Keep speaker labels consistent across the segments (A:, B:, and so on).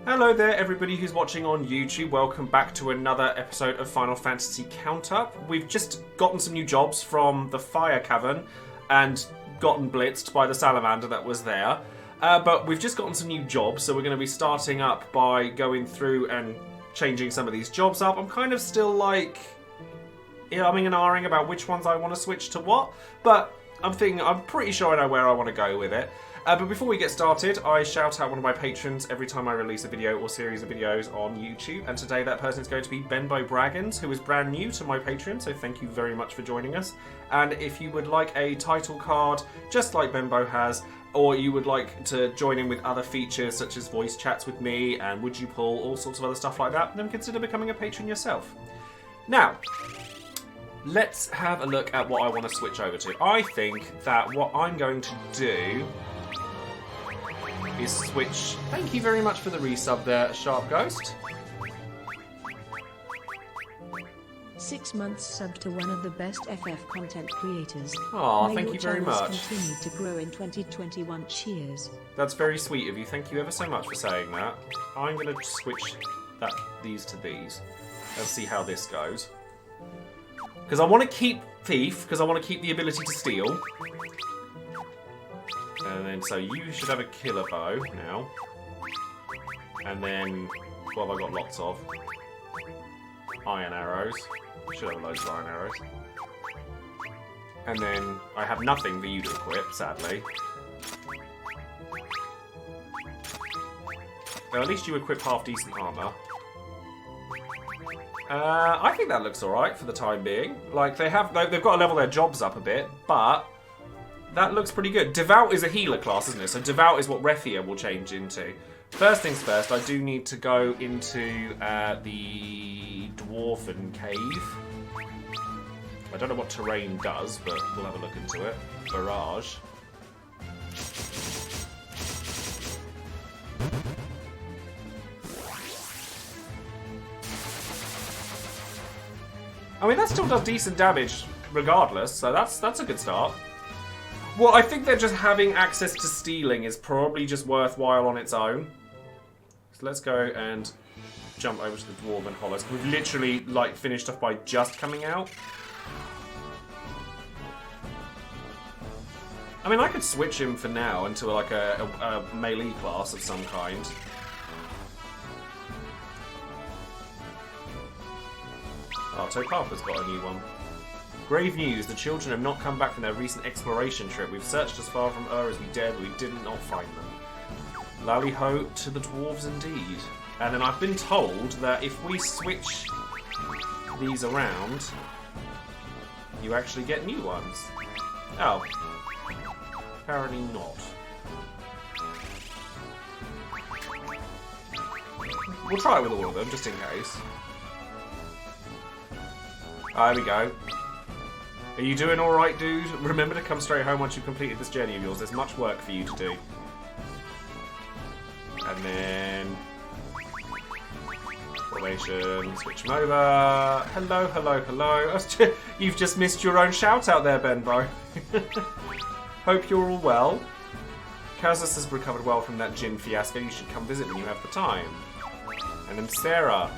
A: Hello there, everybody who's watching on YouTube. Welcome back to another episode of Final Fantasy Countup. We've just gotten some new jobs from the Fire Cavern and gotten blitzed by the salamander that was there. But we've just gotten some new jobs, so we're going to be starting up by going through and changing some of these jobs up. I'm kind of still like umming and ahhing about which ones I want to switch to what, but I'm pretty sure I know where I want to go with it. But before we get started, I shout out one of my patrons every time I release a video or series of videos on YouTube. And today that person is going to be Benbow Braggins, who is brand new to my Patreon, so thank you very much for joining us. And if you would like a title card, just like Benbow has, or you would like to join in with other features such as voice chats with me and Would You Pull, all sorts of other stuff like that, then consider becoming a patron yourself. Now, let's have a look at what I want to switch over to. I think that what I'm going to do is switch. Thank you very much for the resub there, Sharp Ghost.
B: 6 months sub to one of the best FF content creators.
A: Aw, thank you very much.
B: Continue to grow in 2021. Cheers.
A: That's very sweet of you. Thank you ever so much for saying that. I'm going to switch these to these and see how this goes. Because I want to keep Thief, because I want to keep the ability to steal. And then, so you should have a killer bow now. And then, what have I got lots of? Iron arrows. Should have loads of iron arrows. And then, I have nothing for you to equip, sadly. Well, at least you equip half decent armor. I think that looks alright for the time being. Like, they've got to level their jobs up a bit, but that looks pretty good. Devout is a healer class, isn't it? So Devout is what Refia will change into. First things first, I do need to go into the Dwarven Cave. I don't know what terrain does, but we'll have a look into it. Barrage. I mean, that still does decent damage regardless, so that's a good start. Well, I think that just having access to stealing is probably just worthwhile on its own. So let's go and jump over to the Dwarven Hollows. We've literally, like, finished off by just coming out. I mean, I could switch him for now into, like, a melee class of some kind. Oh, Topapa's got a new one. Grave news, the children have not come back from their recent exploration trip. We've searched as far from as we dared, but we did not find them. Lally-ho to the dwarves indeed. And then I've been told that if we switch these around, you actually get new ones. Oh. Apparently not. We'll try it with all of them, just in case. There we go. Are you doing alright, dude? Remember to come straight home once you've completed this journey of yours. There's much work for you to do. And then formation, switch them over. Hello, hello, hello. You've just missed your own shout out there, Benbow. Hope you're all well. Kazas has recovered well from that gin fiasco. You should come visit when you have the time. And then Sarah.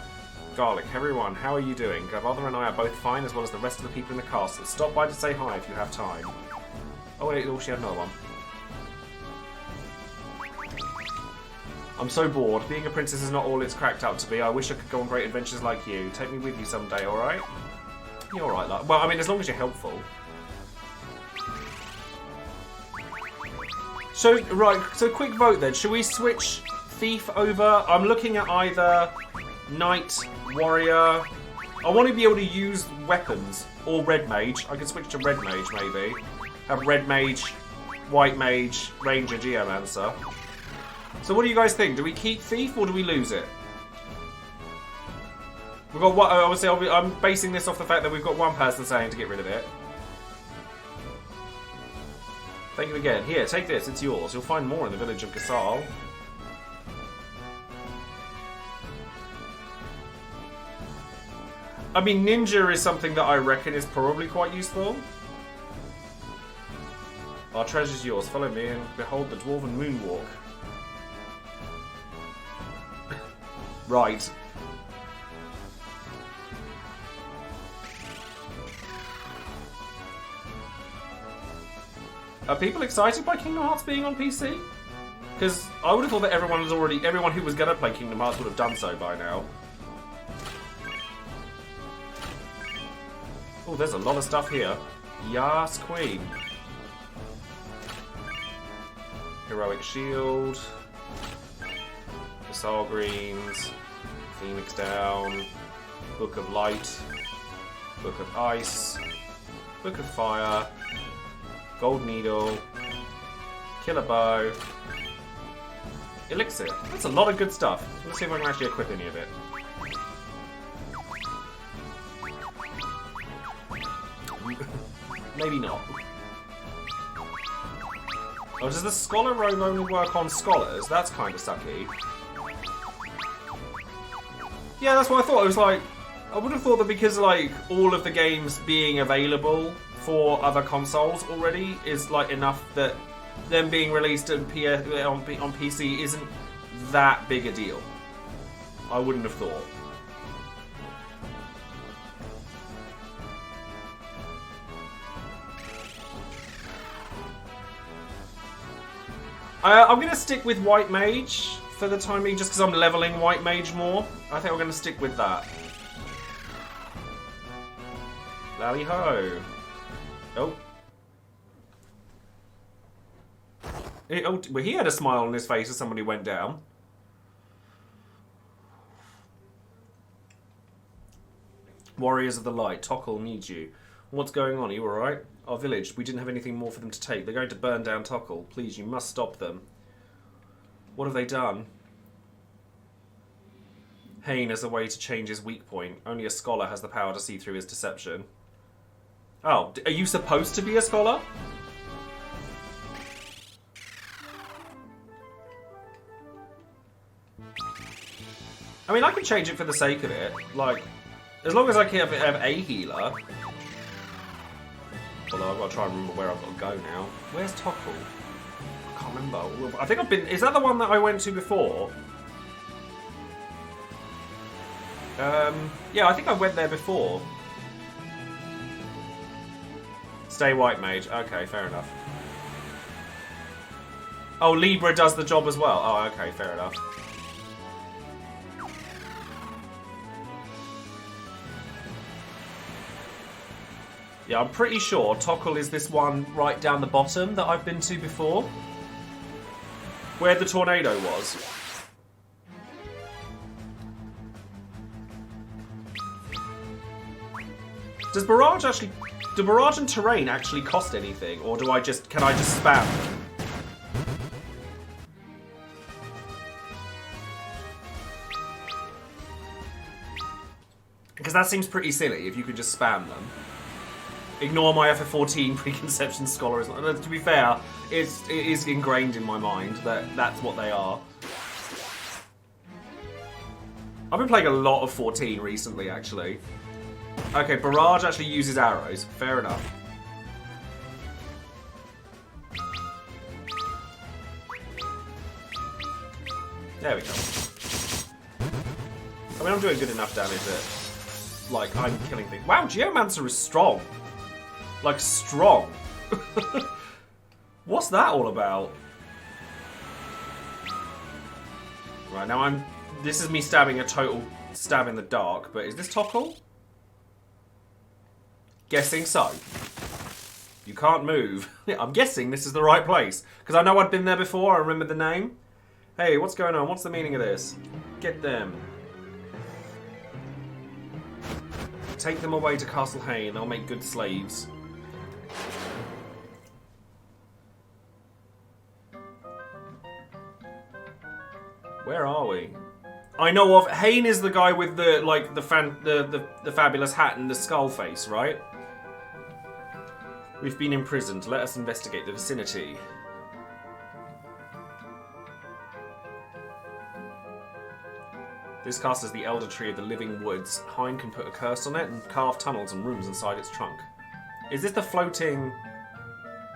A: Garlic, everyone, how are you doing? Godmother and I are both fine, as well as the rest of the people in the castle. Stop by to say hi if you have time. Oh wait, she had another one. I'm so bored. Being a princess is not all it's cracked up to be. I wish I could go on great adventures like you. Take me with you someday, alright? You're alright, like. Well, I mean, as long as you're helpful. So, right, so quick vote then. Should we switch Thief over? I'm looking at either Knight, Warrior. I want to be able to use weapons. Or Red Mage. I could switch to Red Mage, maybe. Have Red Mage, White Mage, Ranger, Geomancer. So what do you guys think? Do we keep Thief or do we lose it? We've got what? Obviously, I'm basing this off the fact that we've got one person saying to get rid of it. Thank you again. Here, take this. It's yours. You'll find more in the village of Gasal. I mean, Ninja is something that I reckon is probably quite useful. Our treasure's yours. Follow me and behold the Dwarven Moonwalk. Right. Are people excited by Kingdom Hearts being on PC? Because I would have thought that everyone who was going to play Kingdom Hearts would have done so by now. Oh, there's a lot of stuff here. Yas, Queen. Heroic Shield. Missile Greens. Phoenix Down. Book of Light. Book of Ice. Book of Fire. Gold Needle. Killer Bow. Elixir. That's a lot of good stuff. Let's see if I can actually equip any of it. Maybe not. Oh, does the Scholar Roam only work on scholars? That's kind of sucky. Yeah, that's what I thought. I was like, I would have thought that because like all of the games being available for other consoles already is like enough that them being released on PC isn't that big a deal. I wouldn't have thought. I'm going to stick with White Mage for the time being, just because I'm leveling White Mage more. I think we're going to stick with that. Lally ho. Oh. Oh, well, he had a smile on his face as somebody went down. Warriors of the Light, Tokkul needs you. What's going on? Are you alright? Our village, we didn't have anything more for them to take. They're going to burn down Tokkul. Please, you must stop them. What have they done? Hein has a way to change his weak point. Only a scholar has the power to see through his deception. Oh, are you supposed to be a scholar? I mean, I can change it for the sake of it. Like, as long as I can have a healer. Although I've got to try and remember where I've got to go now. Where's Tokkul? I can't remember. I think I've been... Is that the one that I went to before? Yeah, I think I went there before. Stay White Mage. Okay, fair enough. Oh, Libra does the job as well. Oh, okay, fair enough. Yeah, I'm pretty sure Tokkul is this one right down the bottom that I've been to before. Where the tornado was. Does barrage actually... Do barrage and terrain actually cost anything? Or do I just... Can I just spam them? Because that seems pretty silly if you could just spam them. Ignore my FF14 preconception scholarism. And to be fair, it is ingrained in my mind that that's what they are. I've been playing a lot of 14 recently, actually. Okay, barrage actually uses arrows. Fair enough. There we go. I mean, I'm doing good enough damage that, like, I'm killing things. Wow, Geomancer is strong. Like, strong. What's that all about? Right, now this is me stabbing a total stab in the dark, but is this Tokkul? Guessing so. You can't move. I'm guessing this is the right place. Because I know I'd been there before, I remember the name. Hey, what's going on? What's the meaning of this? Get them. Take them away to Castle Hein. They'll make good slaves. Where are we? I know of... Hein is the guy with the, like, the fabulous hat and the skull face, right? We've been imprisoned. Let us investigate the vicinity. This castle is the Elder Tree of the Living Woods. Hein can put a curse on it and carve tunnels and rooms inside its trunk. Is this the floating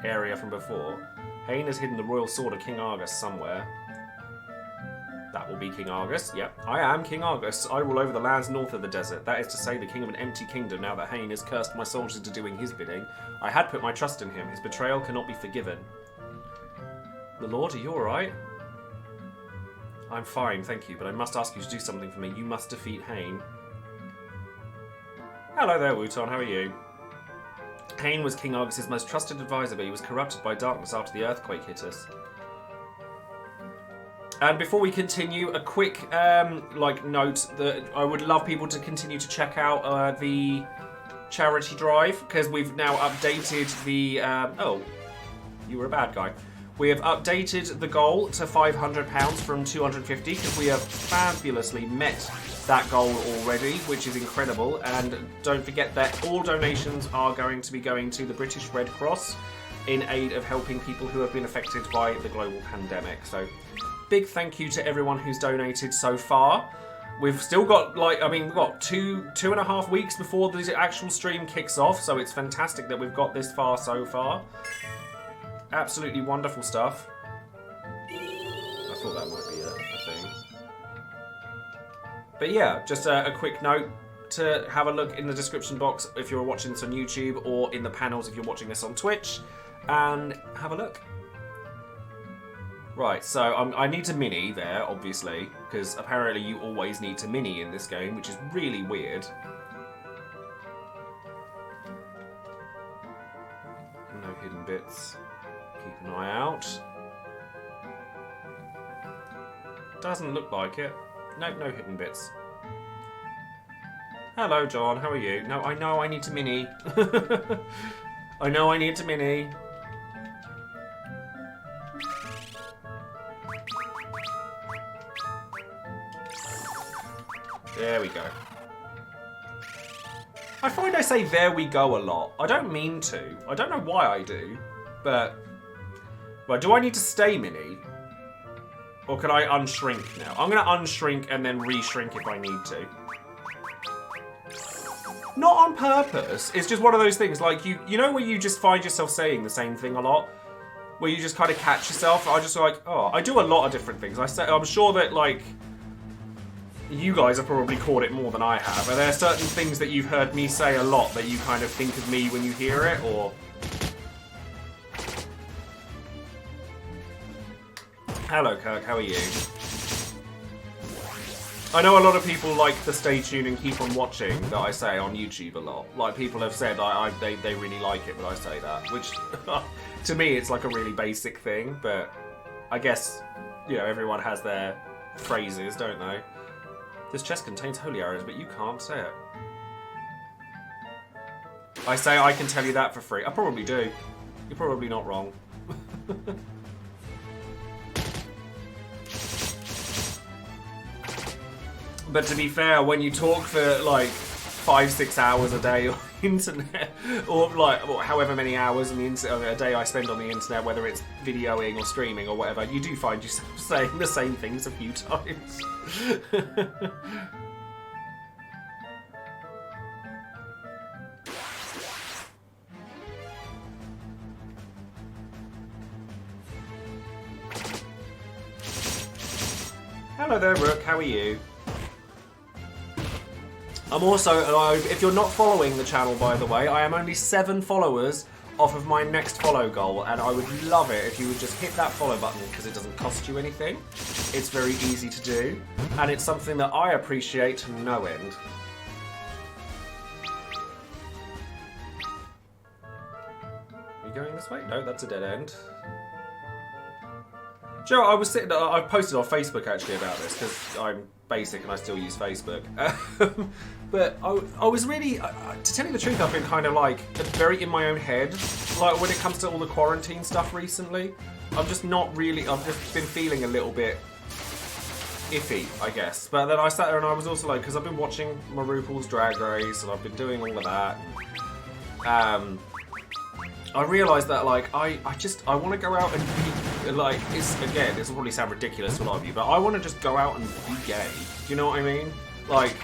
A: area from before? Hein has hidden the royal sword of King Argus somewhere. That will be King Argus. Yep, I am King Argus. I rule over the lands north of the desert. That is to say, the king of an empty kingdom, now that Hein has cursed my soldiers into doing his bidding. I had put my trust in him. His betrayal cannot be forgiven. The Lord, are you alright? I'm fine, thank you, but I must ask you to do something for me. You must defeat Hein. Hello there, Wuton, how are you? Hein was King Argus's most trusted advisor, but he was corrupted by darkness after the earthquake hit us. And before we continue, a quick note that I would love people to continue to check out the charity drive, because we've now updated the... oh, you were a bad guy. We have updated the goal to £500 from 250 because we have fabulously met that goal already, which is incredible. And don't forget that all donations are going to be going to the British Red Cross in aid of helping people who have been affected by the global pandemic. So big thank you to everyone who's donated so far. We've still got, we've got two and a half weeks before the actual stream kicks off, so it's fantastic that we've got this far so far. Absolutely wonderful stuff. I thought that might be a thing. But yeah, just a quick note to have a look in the description box if you're watching this on YouTube, or in the panels if you're watching this on Twitch, and have a look. Right, so I need to mini there, obviously, because apparently you always need to mini in this game, which is really weird. No hidden bits. Keep an eye out. Doesn't look like it. Nope, no hidden bits. Hello, John. How are you? No, I know I need to mini. I know I need to mini. There we go. I find I say "there we go" a lot. I don't mean to. I don't know why I do, but... Right, do I need to stay mini? Or can I unshrink now? I'm going to unshrink and then re-shrink if I need to. Not on purpose. It's just one of those things, like, you know where you just find yourself saying the same thing a lot? Where you just kind of catch yourself. I just like, oh, I do a lot of different things. I'm sure that, like, you guys have probably caught it more than I have. Are there certain things that you've heard me say a lot that you kind of think of me when you hear it, or... Hello, Kirk. How are you? I know a lot of people like the stay tuned and keep on watching that I say on YouTube a lot. Like, people have said they really like it when I say that, which to me it's like a really basic thing, but I guess, you know, everyone has their phrases, don't they? This chest contains holy arrows, but you can't say it. I say I can tell you that for free. I probably do. You're probably not wrong. But to be fair, when you talk for like 5-6 hours a day on the internet, or however many hours on the a day I spend on the internet, whether it's videoing or streaming or whatever, you do find yourself saying the same things a few times. Hello there, Rook. How are you? I'm also, if you're not following the channel, by the way, I am only 7 followers off of my next follow goal, and I would love it if you would just hit that follow button, because it doesn't cost you anything. It's very easy to do, and it's something that I appreciate to no end. Are you going this way? No, that's a dead end. Joe, I was sitting. I posted on Facebook actually about this because I'm basic and I still use Facebook. But I was really, to tell you the truth, I've been kind of like very in my own head. Like when it comes to all the quarantine stuff recently, I'm just not really. I've just been feeling a little bit iffy, I guess. But then I sat there and I was also like, because I've been watching my RuPaul's Drag Race and I've been doing all of that. I realised that like I want to go out and be like, this will probably sound ridiculous to a lot of you, but I want to just go out and be gay. Do you know what I mean? Like,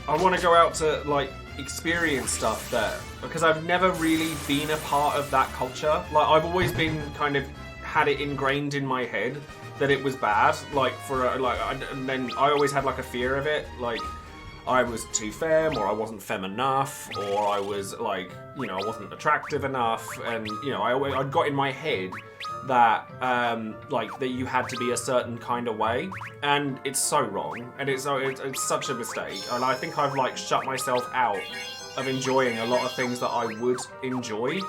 A: I want to go out to like experience stuff there because I've never really been a part of that culture. Like, I've always been kind of had it ingrained in my head that it was bad. Like and then I always had like a fear of it. Like I was too femme, or I wasn't femme enough, or I was like, you know, I wasn't attractive enough, and you know, I got in my head that like that you had to be a certain kind of way, and it's so wrong, and it's such a mistake, and I think I've like shut myself out of enjoying a lot of things that I would enjoy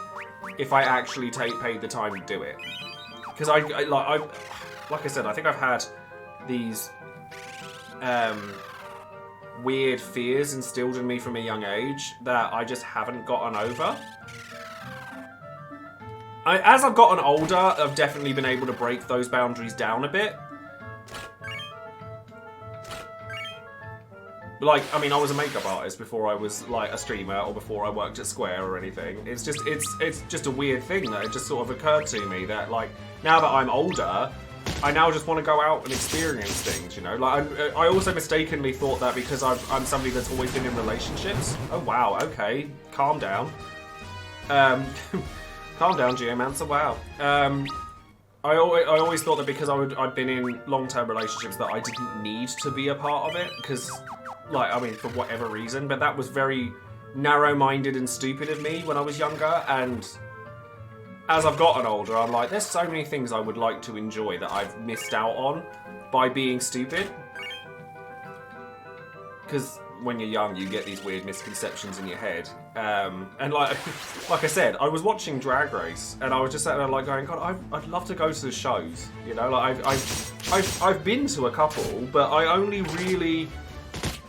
A: if I actually paid the time to do it. Because like I said, I think I've had these weird fears instilled in me from a young age that I just haven't gotten over. As I've gotten older, I've definitely been able to break those boundaries down a bit. Like, I mean, I was a makeup artist before I was like a streamer, or before I worked at Square or anything. It's just a weird thing that it just sort of occurred to me that, like, now that I'm older, I now just want to go out and experience things, you know? Like, I also mistakenly thought that because I'm somebody that's always been in relationships. Oh, wow, okay. Calm down. Calm down, Geomancer, wow. I always thought that because I'd been in long-term relationships that I didn't need to be a part of it, because, like, I mean, for whatever reason, but that was very narrow-minded and stupid of me when I was younger, and as I've gotten older, I'm like, there's so many things I would like to enjoy that I've missed out on by being stupid. Because when you're young, you get these weird misconceptions in your head. And like I said, I was watching Drag Race, and I was just sitting there like going, God, I'd love to go to the shows. You know, like I've been to a couple, but I only really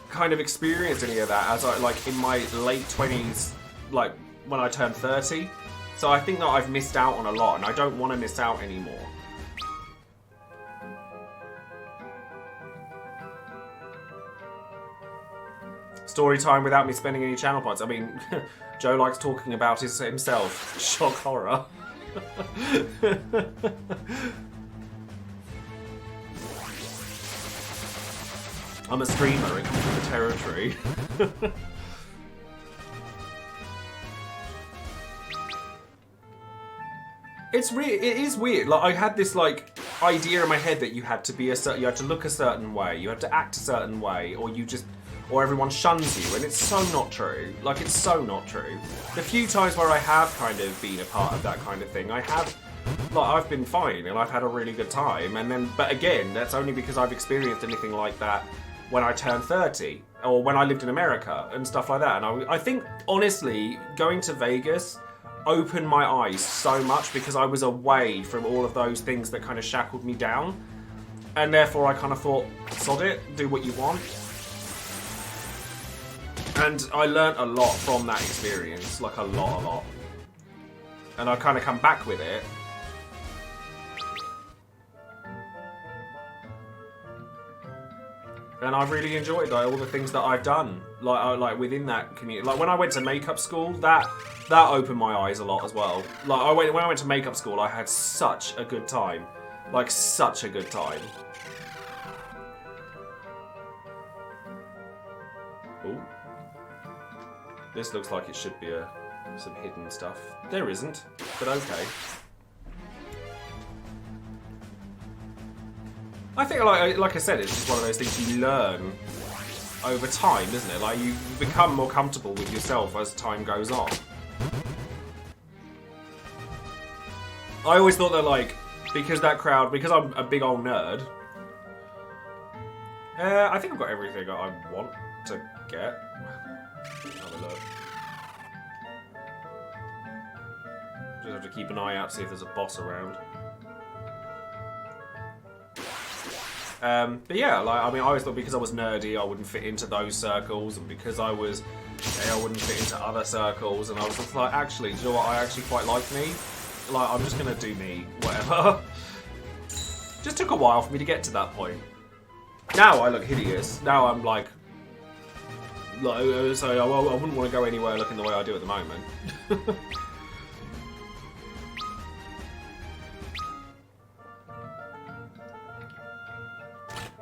A: kind of experienced any of that as I like in my late 20s, like when I turned 30. So I think that I've missed out on a lot, and I don't want to miss out anymore. Story time without me spending any channel points. I mean, Joe likes talking about himself. Shock horror. I'm a streamer, it comes with the territory. It is weird. Like, I had this like idea in my head that you had to be you had to look a certain way, you had to act a certain way, or everyone shuns you, and it's so not true. Like, it's so not true. The few times where I have kind of been a part of that kind of thing, I've been fine, and I've had a really good time, but again, that's only because I've experienced anything like that when I turned 30, or when I lived in America, and stuff like that. And I think, honestly, going to Vegas opened my eyes so much because I was away from all of those things that kind of shackled me down, and therefore I kind of thought, sod it, do what you want. And I learnt a lot from that experience, like a lot. And I kind of come back with it. And I've really enjoyed like, all the things that I've done, like within that community. Like when I went to makeup school, that opened my eyes a lot as well. Like when I went to makeup school, I had such a good time, like such a good time. Ooh. This looks like it should be some hidden stuff. There isn't, but okay. I think, like I said, it's just one of those things you learn over time, isn't it? Like, you become more comfortable with yourself as time goes on. I always thought that, like, because I'm a big old nerd, I think I've got everything I want to get. Have a look. Just have to keep an eye out, see if there's a boss around. But yeah, like, I mean, I always thought because I was nerdy, I wouldn't fit into those circles, and because I was gay, I wouldn't fit into other circles, and I was just like, actually, do you know what, I actually quite like me. Like, I'm just gonna do me, whatever. Just took a while for me to get to that point. Now I look hideous. Now I'm like so I wouldn't want to go anywhere looking the way I do at the moment.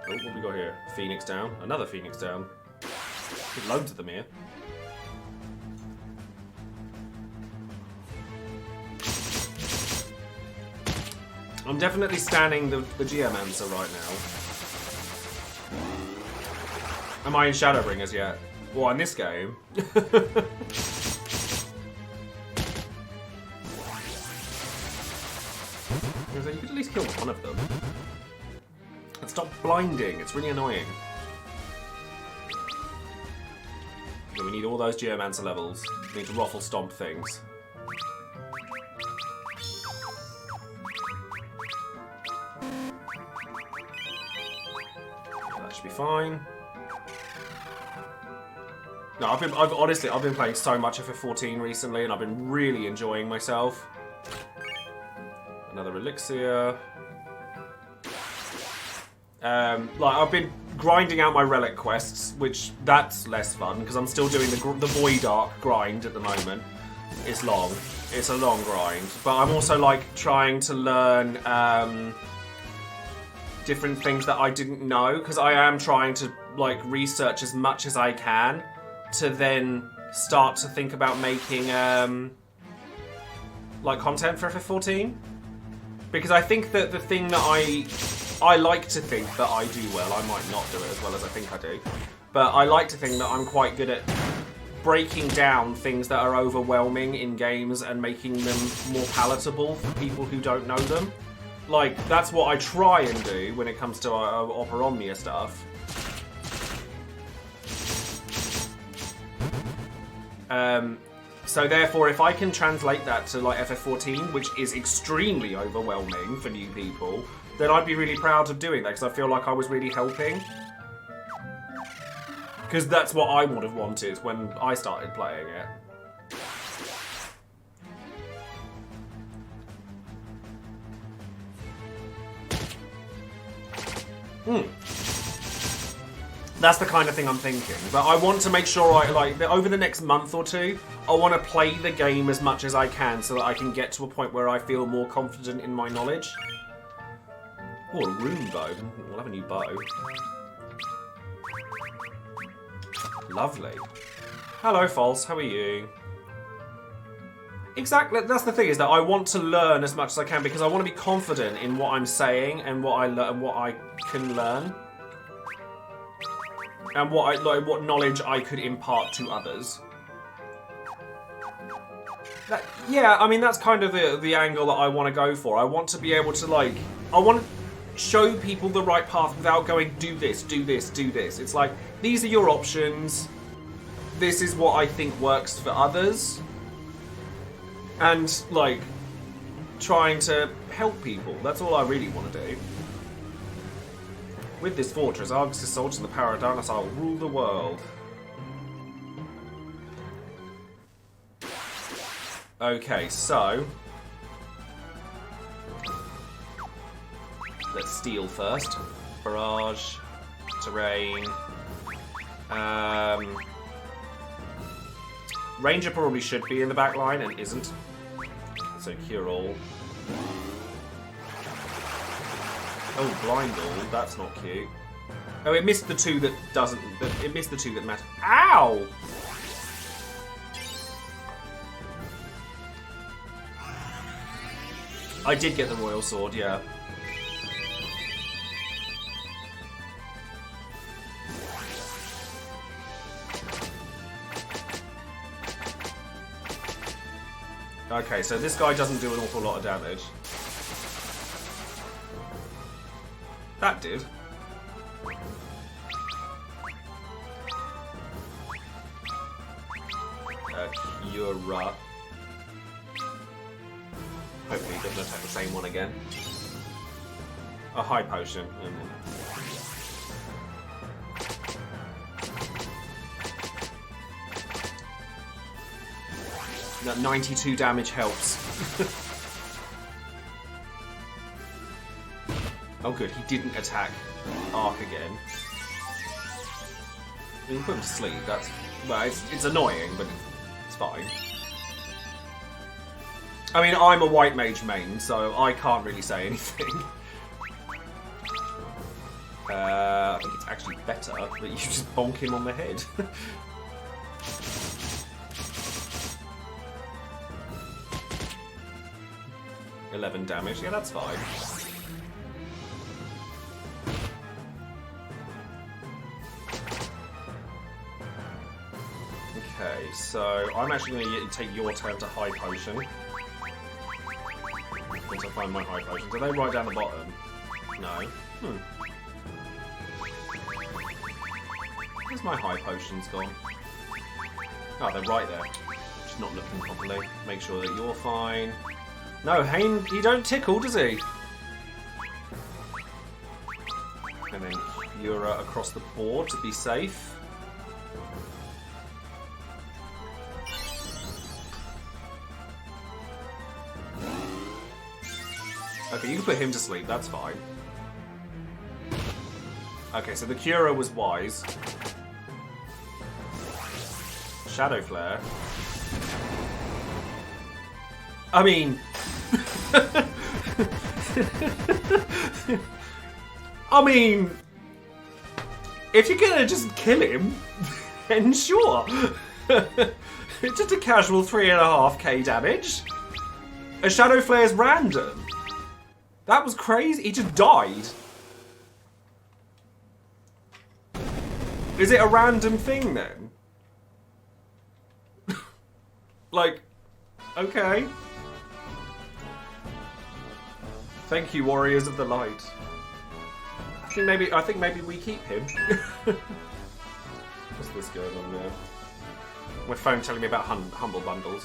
A: Oh, what have we got here? Phoenix down. Another Phoenix down. There's loads of them here. I'm definitely standing the Geomancer right now. Am I in Shadowbringers yet? Well, in this game. You could at least kill one of them. And stop blinding, it's really annoying. Okay, we need all those Geomancer levels. We need to ruffle stomp things. That should be fine. No, honestly, I've been playing so much FF14 recently, and I've been really enjoying myself. Another elixir. Like I've been grinding out my relic quests, which that's less fun because I'm still doing the Void Arc grind at the moment. It's long. It's a long grind, but I'm also like trying to learn different things that I didn't know because I am trying to like research as much as I can to then start to think about making like content for FF14. Because I think that the thing that I like to think that I do well, I might not do it as well as I think I do, but I like to think that I'm quite good at breaking down things that are overwhelming in games and making them more palatable for people who don't know them. Like, that's what I try and do when it comes to Opera Omnia stuff. So therefore, if I can translate that to like FF14, which is extremely overwhelming for new people, then I'd be really proud of doing that because I feel like I was really helping. Because that's what I would have wanted when I started playing it. That's the kind of thing I'm thinking. But I want to make sure over the next month or two, I want to play the game as much as I can so that I can get to a point where I feel more confident in my knowledge. Oh, a rune bow. We'll have a new bow. Lovely. Hello, False. How are you? Exactly. That's the thing, is that I want to learn as much as I can because I want to be confident in what I'm saying and what I can learn. And what knowledge I could impart to others. Yeah, I mean, that's kind of the angle that I want to go for. I want to be able to, I want to show people the right path without going, do this, do this, do this. It's like, these are your options. This is what I think works for others. And, trying to help people. That's all I really want to do. With this fortress, Argus' soldiers and the power of darkness, I'll rule the world. Okay, so... let's steal first. Barrage. Terrain. Ranger probably should be in the back line and isn't. So cure all. Oh, blind all. That's not cute. Oh, it missed the two that doesn't. It missed the two that matter. Ow! I did get the royal sword, yeah. Okay, so this guy doesn't do an awful lot of damage. That did. Cura. Hopefully he doesn't attack the same one again. A high potion. That 92 damage helps. Oh good, he didn't attack Arc again. We can put him to sleep, that's... well, it's annoying, but it's fine. I mean, I'm a white mage main, so I can't really say anything. I think it's actually better that you just bonk him on the head. 11 damage, yeah, that's fine. Okay, so I'm actually going to take your turn to high potion. Once I find my high potions. Are they right down the bottom? No. Where's my high potions gone? Oh, they're right there. Just not looking properly. Make sure that you're fine. No, Hein, he don't tickle, does he? And then you're across the board to be safe. Okay, you can put him to sleep, that's fine. Okay, so the Cura was wise. Shadow Flare. I mean... I mean... If you're gonna just kill him, then sure. It's just a casual 3.5k damage. A Shadow Flare's random. That was crazy. He just died. Is it a random thing then? Like, okay. Thank you, Warriors of the Light. I think maybe we keep him. What's this going on there? My phone telling me about humble bundles.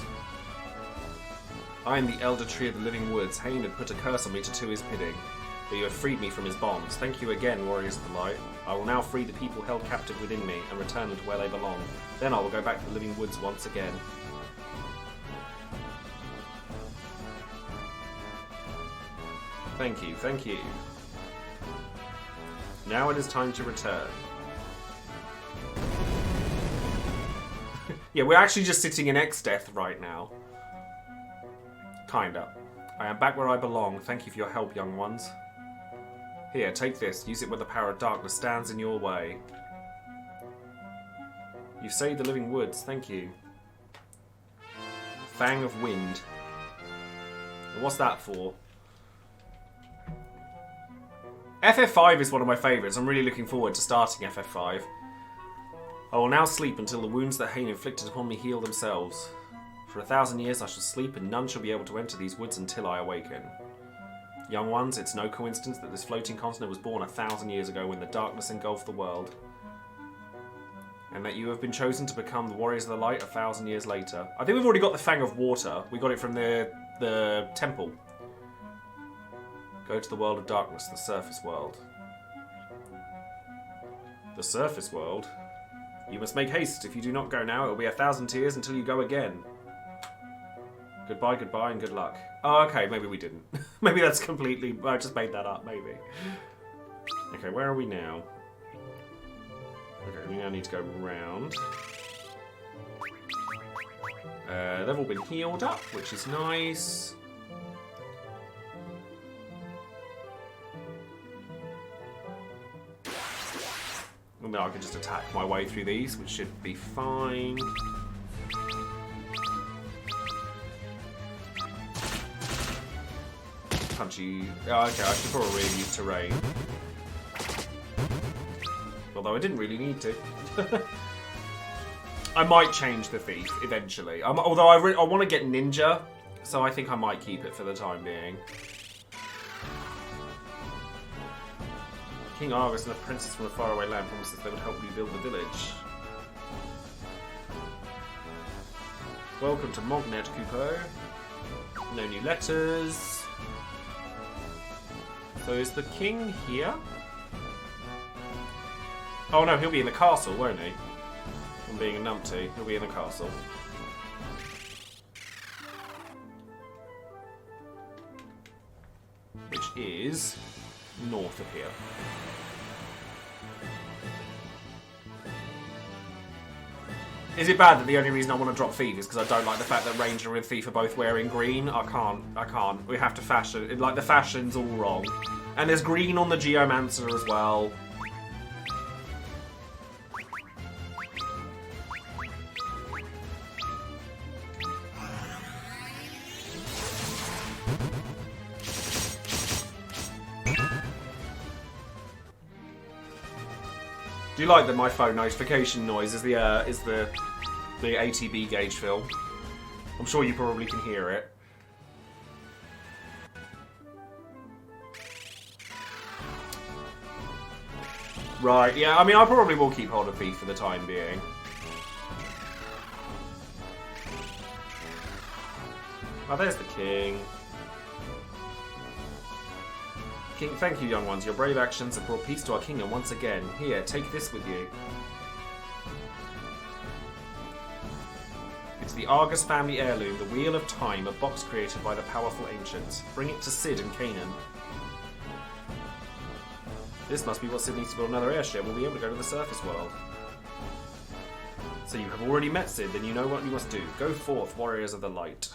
A: I am the Elder Tree of the Living Woods. Hein had put a curse on me to do his bidding, but you have freed me from his bonds. Thank you again, Warriors of the Light. I will now free the people held captive within me and return them to where they belong. Then I will go back to the Living Woods once again. Thank you, thank you. Now it is time to return. Yeah, we're actually just sitting in X-Death right now. Kinda. I am back where I belong. Thank you for your help, young ones. Here, take this. Use it when the power of darkness stands in your way. You've saved the Living Woods. Thank you. Fang of Wind. What's that for? FF5 is one of my favourites. I'm really looking forward to starting FF5. I will now sleep until the wounds that Hein inflicted upon me heal themselves. For 1,000 years I shall sleep, and none shall be able to enter these woods until I awaken. Young ones, it's no coincidence that this floating continent was born 1,000 years ago when the darkness engulfed the world. And that you have been chosen to become the Warriors of the Light 1,000 years later. I think we've already got the Fang of Water. We got it from the temple. Go to the world of darkness, the surface world. The surface world? You must make haste. If you do not go now, it will be 1,000 tears until you go again. Goodbye, goodbye, and good luck. Oh, okay, maybe we didn't. Maybe that's completely... I just made that up, maybe. Okay, where are we now? Okay, we now need to go round. They've all been healed up, which is nice. Well, now I can just attack my way through these, which should be fine. Punchy. Oh, okay, I should probably use terrain. Although I didn't really need to. I might change the thief eventually. Although I want to get ninja, so I think I might keep it for the time being. King Argus and a princess from a faraway land promised that they would help rebuild the village. Welcome to Mognet, Kupo. No new letters. So is the king here? Oh no, he'll be in the castle, won't he? I'm being a numpty. He'll be in the castle. Which is north of here. Is it bad that the only reason I want to drop Thief is because I don't like the fact that Ranger and Thief are both wearing green? I can't. We have to fashion. Like, the fashion's all wrong. And there's green on the Geomancer as well. Do you like that my phone notification noise is the The ATB gauge fill. I'm sure you probably can hear it. Right, yeah, I mean, I probably will keep hold of V for the time being. Oh, there's the king. King, thank you, young ones. Your brave actions have brought peace to our kingdom once again. Here, take this with you. It's the Argus family heirloom, the Wheel of Time, a box created by the powerful ancients. Bring it to Sid and Canaan. This must be what Sid needs to build another airship. We'll be able to go to the surface world. So you have already met Sid, then you know what you must do. Go forth, warriors of the light.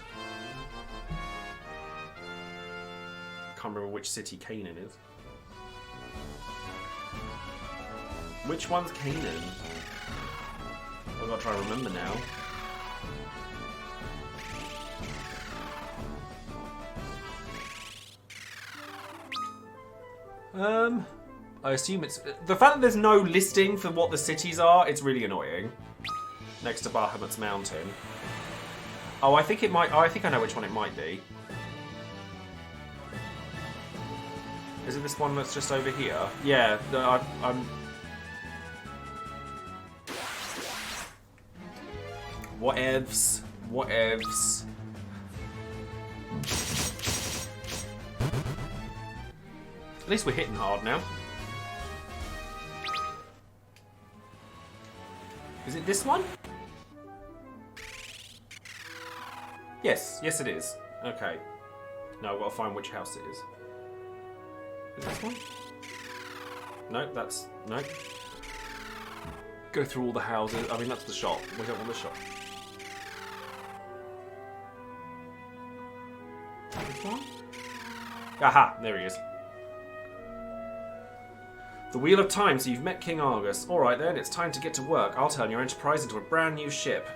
A: Can't remember which city Canaan is. Which one's Canaan? I've got to try and remember now. I assume it's... The fact that there's no listing for what the cities are, it's really annoying. Next to Bahamut's Mountain. Oh, I think it might... Oh, I think I know which one it might be. Is it this one that's just over here? Yeah, I'm... Whatevs. Whatevs. At least we're hitting hard now. Is it this one? Yes, yes it is. Okay. Now I've got to find which house it is. Is this one? No, that's... No. Go through all the houses. I mean, that's the shop. We don't want the shop. This one? Aha! There he is. The Wheel of Time, so you've met King Argus. Alright then, it's time to get to work. I'll turn your enterprise into a brand new ship.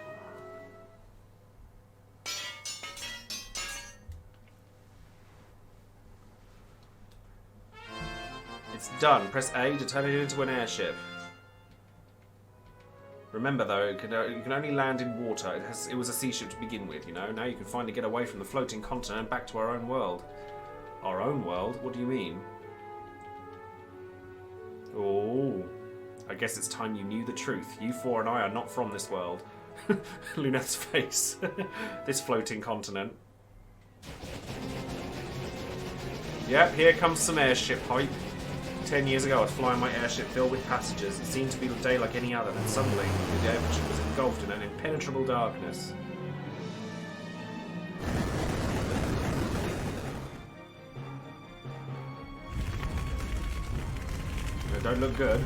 A: It's done. Press A to turn it into an airship. Remember though, you can only land in water. It was a sea ship to begin with, you know. Now you can finally get away from the floating continent and back to our own world. Our own world? What do you mean? Oh, I guess it's time you knew the truth. You four and I are not from this world. Luneth's face. This floating continent. Yep, here comes some airship hype. 10 years ago I was flying my airship filled with passengers. It seemed to be a day like any other, then suddenly the airship was engulfed in an impenetrable darkness. Don't look good.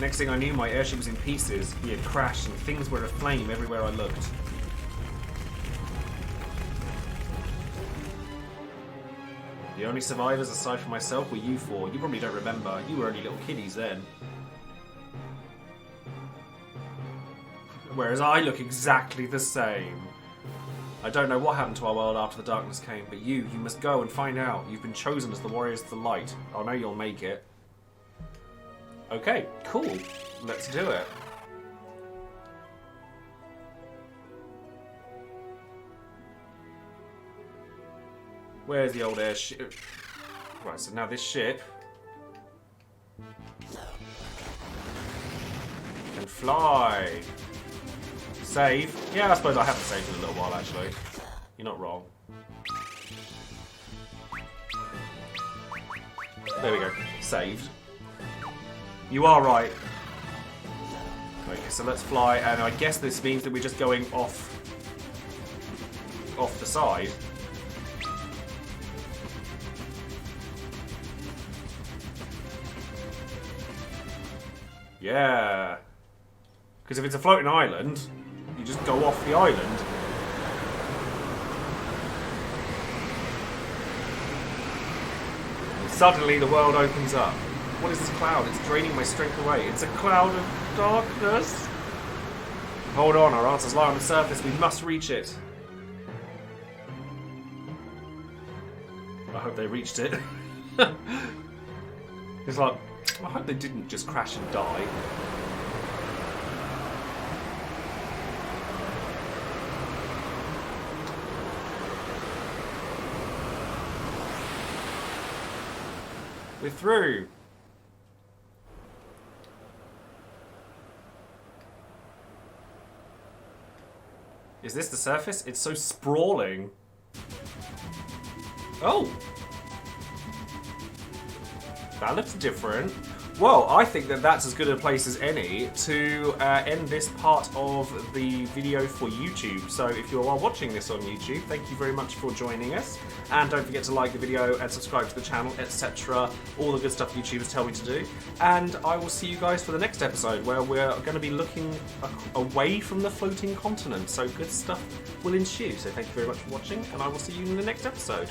A: Next thing I knew, my airship was in pieces. We had crashed and things were aflame everywhere I looked. The only survivors aside from myself were you four. You probably don't remember. You were only little kiddies then. Whereas I look exactly the same. I don't know what happened to our world after the darkness came, but you must go and find out. You've been chosen as the warriors of the light. I know you'll make it. Okay, cool. Let's do it. Where's the old airship? Right, so now this ship can fly. Save. Yeah, I suppose I haven't saved in a little while, actually. You're not wrong. There we go. Saved. You are right. Okay, so let's fly, and I guess this means that we're just going off the side. Yeah. Because if it's a floating island, you just go off the island. And suddenly the world opens up. What is this cloud? It's draining my strength away. It's a cloud of darkness. Hold on, our answers lie on the surface. We must reach it. I hope they reached it. It's like, I hope they didn't just crash and die. We're through. Is this the surface? It's so sprawling. Oh! That looks different. Well, I think that that's as good a place as any to end this part of the video for YouTube. So if you are watching this on YouTube, thank you very much for joining us. And don't forget to like the video and subscribe to the channel, etc. All the good stuff YouTubers tell me to do. And I will see you guys for the next episode, where we're going to be looking away from the floating continent. So good stuff will ensue. So thank you very much for watching, and I will see you in the next episode.